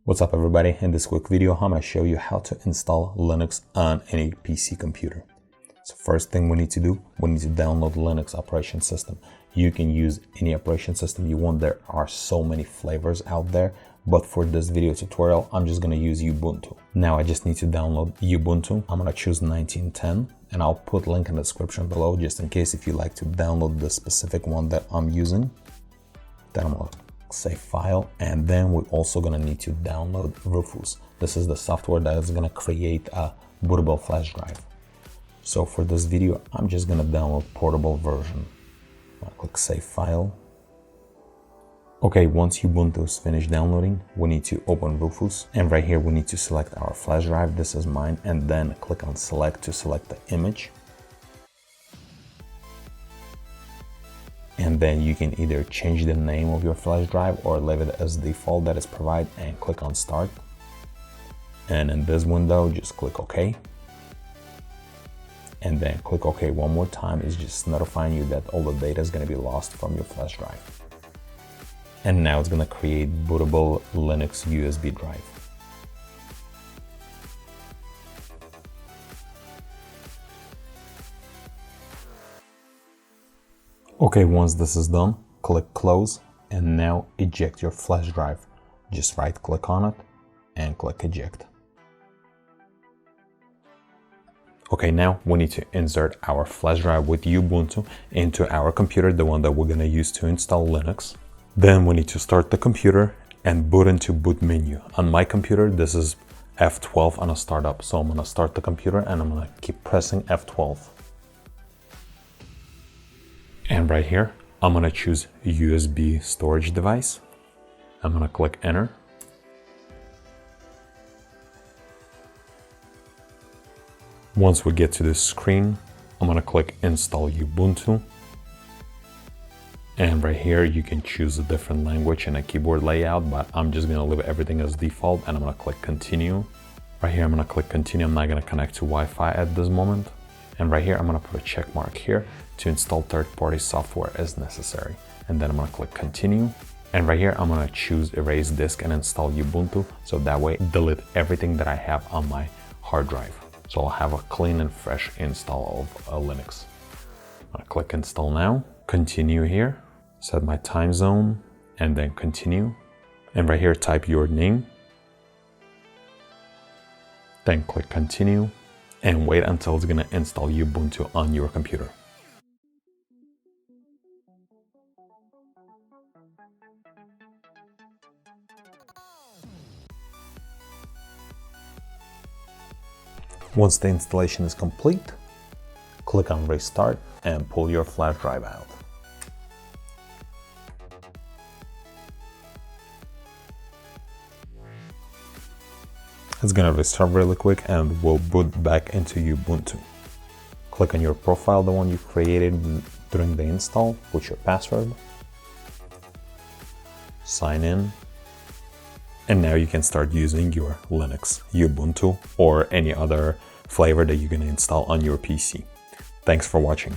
What's up everybody? In this quick video, I'm going to show you how to install Linux on any PC computer. So first thing we need to do, we need to download Linux operation system. You can use any operation system you want. There are so many flavors out there, but for this video tutorial, I'm just going to use Ubuntu. Now I just need to download Ubuntu. I'm going to choose 1910 and I'll put link in the description below just in case if you like to download the specific one that I'm using. Then I'm going to save file, and then we're also going to need to download Rufus. This is the software that is going to create a bootable flash drive. So for this video, I'm just going to download portable version. I'll click save file. Okay, once Ubuntu is finished downloading, we need to open Rufus, and right here we need to select our flash drive. This is mine, and then click on select to select the image. And then you can either change the name of your flash drive or leave it as default that is provided, and click on start. And in this window, just click OK. And then click OK one more time. It's just notifying you that all the data is going to be lost from your flash drive. And now it's going to create bootable Linux USB drive. Okay, once this is done, click close, and now eject your flash drive. Just right click on it and click eject. Okay, now we need to insert our flash drive with Ubuntu into our computer, the one that we're going to use to install Linux. Then we need to start the computer and boot into boot menu. On my computer, this is F12 on a startup. So I'm going to start the computer and I'm going to keep pressing F12. And right here, I'm going to choose USB storage device. I'm going to click enter. Once we get to this screen, I'm going to click install Ubuntu. And right here, you can choose a different language and a keyboard layout, but I'm just going to leave everything as default, and I'm going to click continue. Right here, I'm going to click continue. I'm not going to connect to Wi-Fi at this moment. And right here, I'm going to put a check mark here to install third-party software as necessary. And then I'm going to click continue. And right here, I'm going to choose erase disk and install Ubuntu. So that way, delete everything that I have on my hard drive. So I'll have a clean and fresh install of Linux. I'm going to click install now, continue here, set my time zone, and then continue. And right here, type your name. Then click continue. And wait until it's going to install Ubuntu on your computer. Once the installation is complete, click on restart and pull your flash drive out. It's going to restart really quick and will boot back into Ubuntu. Click on your profile, the one you created during the install, put your password, sign in, and now you can start using your Linux, Ubuntu, or any other flavor that you're going to install on your PC. Thanks for watching.